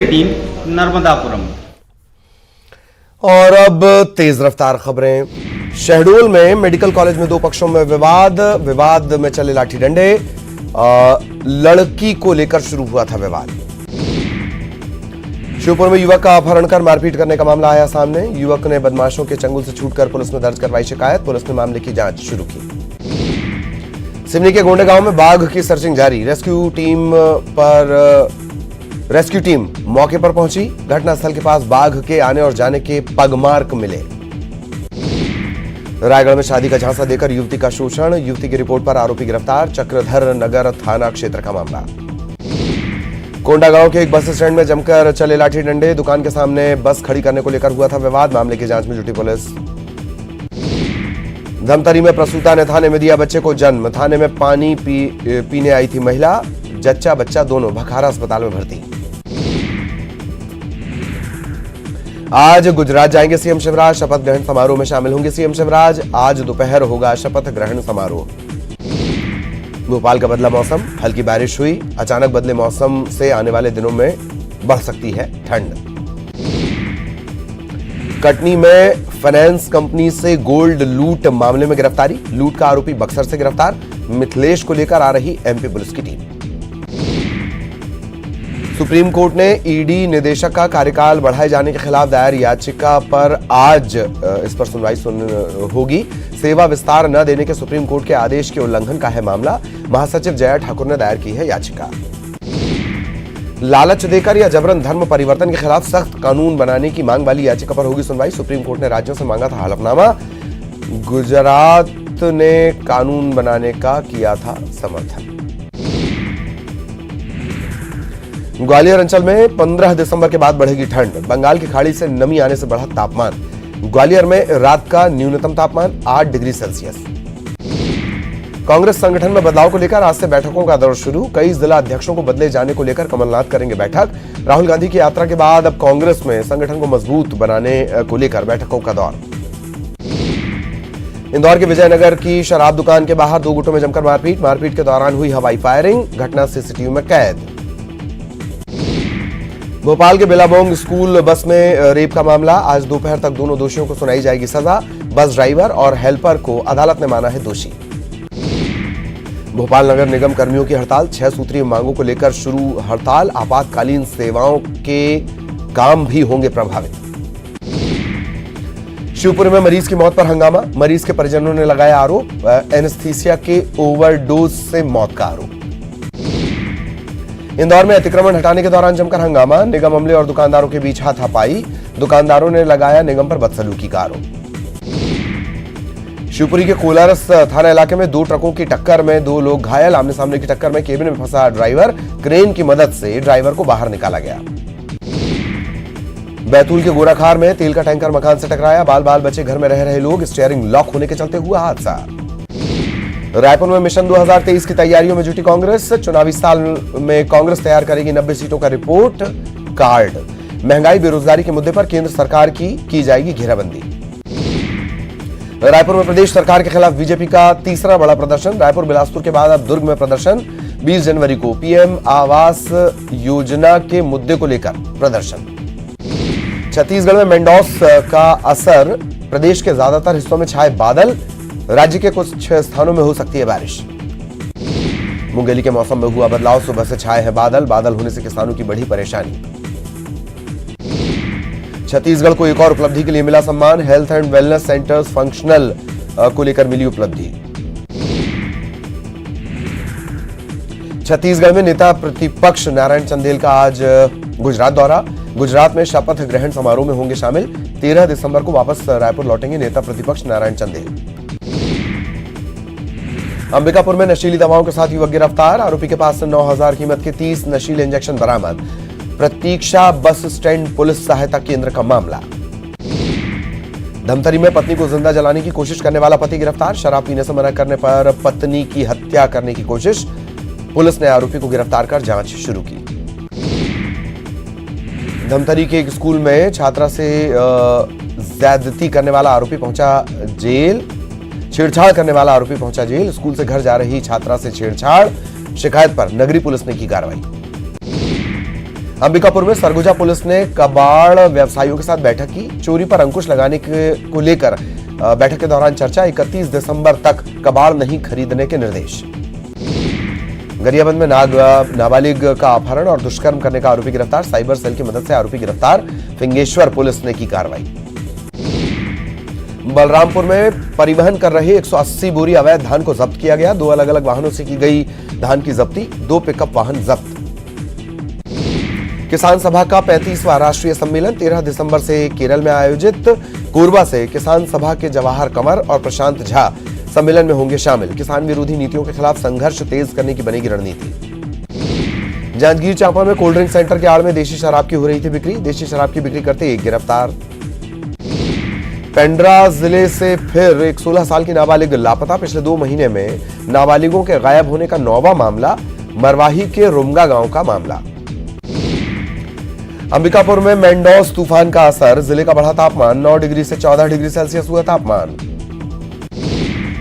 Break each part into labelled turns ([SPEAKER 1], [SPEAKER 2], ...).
[SPEAKER 1] Team Narmadapuram.
[SPEAKER 2] और अब तेज रफ्तार खबरें। शहडोल में मेडिकल कॉलेज में दो पक्षों में विवाद में चले लाठी डंडे। लड़की को लेकर शुरू हुआ था विवाद। श्योपुर में युवक का अपहरण कर मारपीट करने का मामला आया सामने। युवक ने बदमाशों के चंगुल से छूटकर पुलिस में दर्ज करवाई शिकायत। पुलिस ने मामले की जांच शुरू की। सिवनी के गोंडे गांव में बाघ की सर्चिंग जारी। रेस्क्यू टीम मौके पर पहुंची। घटनास्थल के पास बाघ के आने और जाने के पगमार्क मिले। रायगढ़ में शादी का झांसा देकर युवती का शोषण। युवती की रिपोर्ट पर आरोपी गिरफ्तार। चक्रधर नगर थाना क्षेत्र का मामला। कोंडागांव के एक बस स्टैंड में जमकर चले लाठी डंडे। दुकान के सामने बस खड़ी करने को लेकर हुआ था विवाद। मामले की जांच में जुटी पुलिस। धमतरी में प्रसूता ने थाने में दिया बच्चे को जन्म। थाने में पानी पीने आई थी महिला। जच्चा बच्चा दोनों भखारा अस्पताल में भर्ती। आज गुजरात जाएंगे सीएम शिवराज। शपथ ग्रहण समारोह में शामिल होंगे सीएम शिवराज। आज दोपहर होगा शपथ ग्रहण समारोह। भोपाल का बदला मौसम। हल्की बारिश हुई। अचानक बदले मौसम से आने वाले दिनों में बढ़ सकती है ठंड। कटनी में फाइनेंस कंपनी से गोल्ड लूट मामले में गिरफ्तारी। लूट का आरोपी बक्सर से गिरफ्तार। मिथिलेश को लेकर आ रही एमपी पुलिस की टीम। सुप्रीम कोर्ट ने ईडी निदेशक का कार्यकाल बढ़ाए जाने के खिलाफ दायर याचिका पर आज इस पर सुनवाई होगी। सेवा विस्तार न देने के सुप्रीम कोर्ट के आदेश के उल्लंघन का है मामला। महासचिव जया ठाकुर ने दायर की है याचिका। लालच देकर या जबरन धर्म परिवर्तन के खिलाफ सख्त कानून बनाने की मांग वाली याचिका पर होगी सुनवाई। सुप्रीम कोर्ट ने राज्यों से मांगा था हलफनामा। गुजरात ने कानून बनाने का किया था समर्थन। ग्वालियर अंचल में 15 दिसंबर के बाद बढ़ेगी ठंड। बंगाल की खाड़ी से नमी आने से बढ़ा तापमान। ग्वालियर में रात का न्यूनतम तापमान 8 डिग्री सेल्सियस। कांग्रेस संगठन में बदलाव को लेकर आज से बैठकों का दौर शुरू। कई जिला अध्यक्षों को बदले जाने को लेकर कमलनाथ करेंगे बैठक। राहुल गांधी की यात्रा के बाद अब कांग्रेस में संगठन को मजबूत बनाने को लेकर बैठकों का दौर। इंदौर के विजयनगर की शराब दुकान के बाहर दो गुटों में जमकर मारपीट के दौरान हुई हवाई फायरिंग। घटना सीसीटीवी में कैद। भोपाल के बिलाबोंग स्कूल बस में रेप का मामला। आज दोपहर तक दोनों दोषियों को सुनाई जाएगी सजा। बस ड्राइवर और हेल्पर को अदालत ने माना है दोषी। भोपाल नगर निगम कर्मियों की हड़ताल। 6 सूत्रीय मांगों को लेकर शुरू हड़ताल। आपातकालीन सेवाओं के काम भी होंगे प्रभावित। शिवपुरी में मरीज की मौत पर हंगामा। मरीज के परिजनों ने लगाया आरोप। एनेस्थीसिया के ओवरडोज से मौत का आरोप। इंदौर में अतिक्रमण हटाने के दौरान जमकर हंगामा। निगम अमले और दुकानदारों के बीच हाथापाई। दुकानदारों ने लगाया निगम पर बदसलूकी का आरोप। शिवपुरी के कोलारस थाना इलाके में दो ट्रकों की टक्कर में दो लोग घायल। आमने सामने की टक्कर में केबिन में फंसा ड्राइवर। क्रेन की मदद से ड्राइवर को बाहर निकाला गया। बैतूल के गोराखार में तेल का टैंकर मकान से टकराया। बाल बाल बचे घर में रह रहे लोग। स्टीयरिंग लॉक होने के चलते हुआ हादसा। रायपुर में मिशन 2023 की तैयारियों में जुटी कांग्रेस। चुनावी साल में कांग्रेस तैयार करेगी 90 सीटों का रिपोर्ट कार्ड। महंगाई बेरोजगारी के मुद्दे पर केंद्र सरकार की जाएगी घेराबंदी। रायपुर में प्रदेश सरकार के खिलाफ बीजेपी का तीसरा बड़ा प्रदर्शन। रायपुर बिलासपुर के बाद अब दुर्ग में प्रदर्शन। 20 जनवरी को पीएम आवास योजना के मुद्दे को लेकर प्रदर्शन। छत्तीसगढ़ में मेंडोस का असर। प्रदेश के ज्यादातर हिस्सों में छाए बादल। राज्य के कुछ स्थानों में हो सकती है बारिश। मुंगेली के मौसम में हुआ बदलाव। सुबह से छाए हैं बादल। बादल होने से किसानों की बढ़ी परेशानी। छत्तीसगढ़ को एक और उपलब्धि के लिए मिला सम्मान। Health and wellness centres functional को लेकर मिली उपलब्धि। छत्तीसगढ़ में नेता प्रतिपक्ष नारायण चंदेल का आज गुजरात दौरा। गुजरात में शपथ ग्रहण समारोह में होंगे शामिल। 13 दिसंबर को वापस रायपुर लौटेंगे नेता प्रतिपक्ष नारायण चंदेल। अंबिकापुर में नशीली दवाओं के साथ युवक गिरफ्तार। आरोपी के पास से 9,000 कीमत के 30 नशीले इंजेक्शन बरामद। प्रतीक्षा बस स्टैंड पुलिस सहायता केंद्र का मामला। धमतरी में पत्नी को जिंदा जलाने की कोशिश करने वाला पति गिरफ्तार। शराब पीने से मना करने पर पत्नी की हत्या करने की कोशिश। पुलिस ने आरोपी को गिरफ्तार कर जांच शुरू की। धमतरी के एक स्कूल में छात्रा से ज्यादती करने वाला आरोपी पहुंचा जेल। छेड़छाड़ करने वाला आरोपी पहुंचा जेल। स्कूल से घर जा रही छात्रा से छेड़छाड़। शिकायत पर नगरी पुलिस ने की कार्रवाई। अंबिकापुर में सरगुजा पुलिस ने कबाड़ व्यवसायियों के साथ बैठक की। चोरी पर अंकुश लगाने को लेकर बैठक के दौरान चर्चा। 31 दिसंबर तक कबाड़ नहीं खरीदने के निर्देश। गरियाबंद में नाबालिग का अपहरण और दुष्कर्म करने का आरोपी गिरफ्तार। साइबर सेल की मदद से आरोपी गिरफ्तार। फिंगेश्वर पुलिस ने की कार्रवाई। बलरामपुर में परिवहन कर रहे 180 बोरी अवैध धान को जब्त किया गया। 2 अलग अलग वाहनों से की गई धान की जब्ती। 2 पिकअप वाहन जब्त। किसान सभा का 35वां राष्ट्रीय सम्मेलन 13 दिसंबर से केरल में आयोजित। कोरबा से किसान सभा के जवाहर कंवर और प्रशांत झा सम्मेलन में होंगे शामिल। किसान विरोधी नीतियों के खिलाफ संघर्ष तेज करने की बनेगी रणनीति। जांजगीर चांपा में कोल्ड ड्रिंक सेंटर के आड़ में देशी शराब की हो रही थी बिक्री। देशी शराब की बिक्री करते एक गिरफ्तार। पेंड्रा जिले से फिर एक 16 साल की नाबालिग लापता। पिछले 2 महीने में नाबालिगों के गायब होने का 9वां मामला। मरवाही के रुमगा गांव का मामला। अंबिकापुर में मेंडोस तूफान का असर। जिले का बढ़ा तापमान। 9 डिग्री से 14 डिग्री सेल्सियस हुआ तापमान।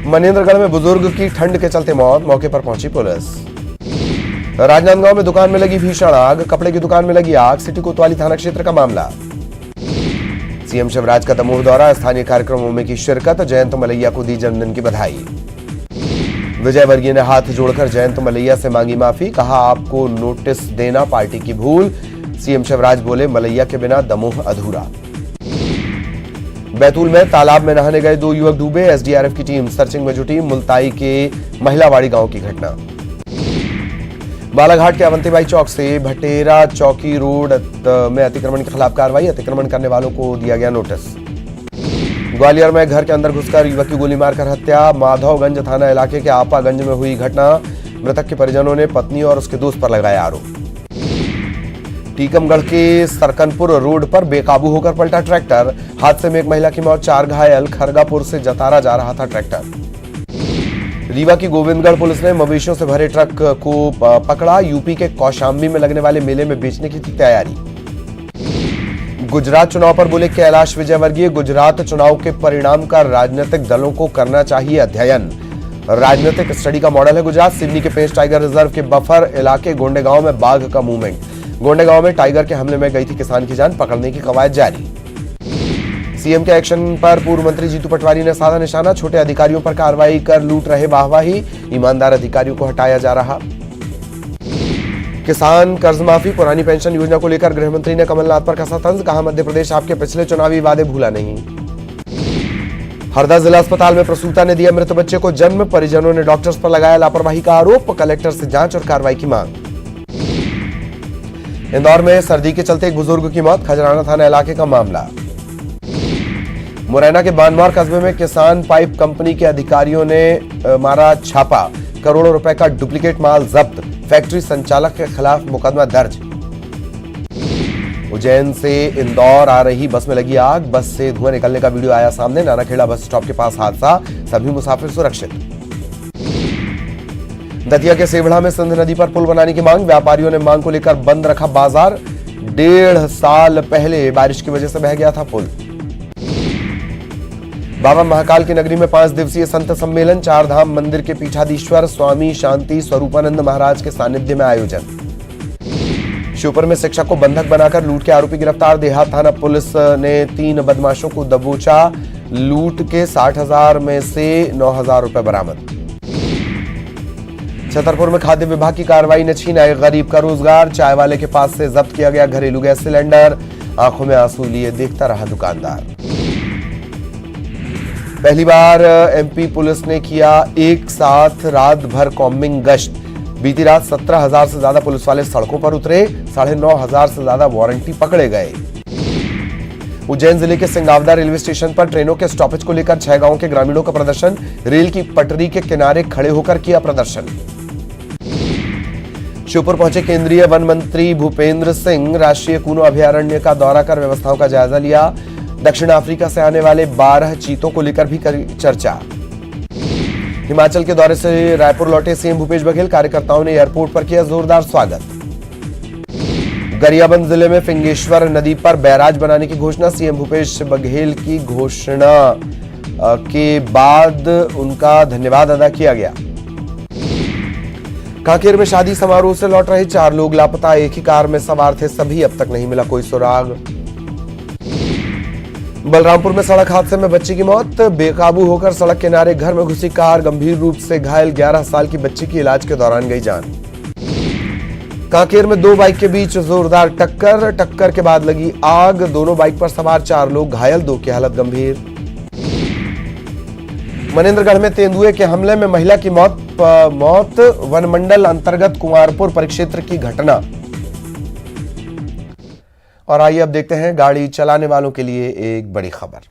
[SPEAKER 2] मनेंद्रगढ़ में बुजुर्ग की ठंड के चलते मौत। मौके पर पहुंची पुलिस। राजनांदगांव में दुकान में लगी भीषण आग। कपड़े की दुकान में लगी आग। सिटी कोतवाली थाना क्षेत्र का मामला। सीएम शिवराज का दमोह दौरा। स्थानीय कार्यक्रमों में की शिरकत। जयंत मलैया को दी जन्मदिन की बधाई। विजय वर्गीय ने हाथ जोड़कर जयंत मलैया से मांगी माफी। कहा आपको नोटिस देना पार्टी की भूल। सीएम शिवराज बोले मलैया के बिना दमोह अधूरा। बैतूल में तालाब में नहाने गए 2 युवक डूबे। एसडीआरएफ की टीम सर्चिंग में जुटी। मुल्ताई के महिलावाड़ी गांव की घटना। बालाघाट के अवंतीबाई चौक से भटेरा चौकी रोड में अतिक्रमण के खिलाफ कार्रवाई। अतिक्रमण करने वालों को दिया गया नोटिस। ग्वालियर में घर के अंदर घुसकर युवक की गोली मारकर हत्या। माधवगंज थाना इलाके के आपागंज में हुई घटना। मृतक के परिजनों ने पत्नी और उसके दोस्त पर लगाया आरोप। टीकमगढ़ के सरकनपुर रोड पर बेकाबू होकर पलटा ट्रैक्टर। हादसे में एक महिला की मौत, 4 घायल। खरगापुर से जतारा जा रहा था ट्रैक्टर। रीवा की गोविंदगढ़ पुलिस ने मवेशियों से भरे ट्रक को पकड़ा। यूपी के कौशाम्बी में लगने वाले मेले में बेचने की थी तैयारी। गुजरात चुनाव पर बोले कैलाश विजयवर्गीय। गुजरात चुनाव के परिणाम का राजनीतिक दलों को करना चाहिए अध्ययन। राजनीतिक स्टडी का मॉडल है गुजरात। सिवनी के पेंच टाइगर रिजर्व के बफर इलाके गोंडेगांव में बाघ का मूवमेंट। गोंडेगांव में टाइगर के हमले में गई थी किसान की जान। पकड़ने की कवायद जारी। सीएम के एक्शन पर पूर्व मंत्री जीतू पटवारी ने साधा निशाना। छोटे अधिकारियों पर कार्रवाई कर लूट रहे वाहवाही। ईमानदार अधिकारियों को हटाया जा रहा। किसान कर्ज माफी पुरानी पेंशन योजना को लेकर गृह मंत्री ने कमलनाथ पर कसा तंज। कहा मध्य प्रदेश आपके पिछले चुनावी वादे भूला नहीं। हरदा जिला अस्पताल में प्रसूता ने दिया मृत बच्चे को जन्म। परिजनों ने डॉक्टर्स पर लगाया लापरवाही का आरोप। कलेक्टर से जांच और कार्रवाई की मांग। इंदौर में सर्दी के चलते एक बुजुर्ग की मौत। खजराना थाना इलाके का मामला। मुरैना के बानमौर कस्बे में किसान पाइप कंपनी के अधिकारियों ने मारा छापा। करोड़ों रुपए का डुप्लीकेट माल जब्त। फैक्ट्री संचालक के खिलाफ मुकदमा दर्ज। उज्जैन से इंदौर आ रही बस में लगी आग। बस से धुआं निकलने का वीडियो आया सामने। नानाखेड़ा बस स्टॉप के पास हादसा। सभी मुसाफिर सुरक्षित। दतिया के सेवढ़ा में सिंध नदी पर पुल बनाने की मांग। व्यापारियों ने मांग को लेकर बंद रखा बाजार। 1.5 साल पहले बारिश की वजह से बह गया था पुल। बाबा महाकाल की नगरी में 5 दिवसीय संत सम्मेलन। 4 धाम मंदिर के पीठाधीश्वर स्वामी शांति स्वरूपानंद महाराज के सानिध्य में आयोजन। श्योपुर में शिक्षक को बंधक बनाकर लूट के आरोपी गिरफ्तार। देहात थाना पुलिस ने 3 बदमाशों को दबोचा। लूट के 60,000 में से 9,000 रुपए बरामद। छतरपुर में खाद्य विभाग की कार्रवाई ने छीना एक गरीब का रोजगार। चाय वाले के पास से जब्त किया गया घरेलू गैस सिलेंडर। आंखों में आंसू लिए देखता रहा दुकानदार। पहली बार एमपी पुलिस ने किया एक साथ रात भर कॉम्बिंग गश्त। बीती रात 17,000 से ज्यादा पुलिस वाले सड़कों पर उतरे। 9,500 से ज्यादा वारंटी पकड़े गए। उज्जैन जिले के सिंगावदा रेलवे स्टेशन पर ट्रेनों के स्टॉपेज को लेकर 6 गांवों के ग्रामीणों का प्रदर्शन। रेल की पटरी के किनारे खड़े होकर किया प्रदर्शन। श्योपुर पहुंचे केंद्रीय वन मंत्री भूपेंद्र सिंह। राष्ट्रीय कूनो अभयारण्य का दौरा कर व्यवस्थाओं का जायजा लिया। दक्षिण अफ्रीका से आने वाले 12 चीतों को लेकर भी करी चर्चा। हिमाचल के दौरे से रायपुर लौटे सीएम भूपेश बघेल। कार्यकर्ताओं ने एयरपोर्ट पर किया जोरदार स्वागत। गरियाबंद जिले में फिंगेश्वर नदी पर बैराज बनाने की घोषणा। सीएम भूपेश बघेल की घोषणा के बाद उनका धन्यवाद अदा किया गया। कांकेर में शादी समारोह से लौट रहे 4 लोग लापता, एक ही कार में सवार थे सभी, अब तक नहीं मिला कोई सुराग। बलरामपुर में सड़क हादसे में बच्ची की मौत, बेकाबू होकर सड़क किनारे घर में घुसी कार, गंभीर रूप से घायल 11 साल की बच्ची की इलाज के दौरान गई जान। कांकेर में 2 बाइक के बीच जोरदार टक्कर के बाद लगी आग, दोनों बाइक पर सवार 4 लोग घायल, 2 की हालत गंभीर। मनेंद्रगढ़ में तेंदुए के हमले में महिला की मौत वनमंडल अंतर्गत कुंवारपुर परिक्षेत्र की घटना। और आइए अब देखते हैं गाड़ी चलाने वालों के लिए एक बड़ी खबर।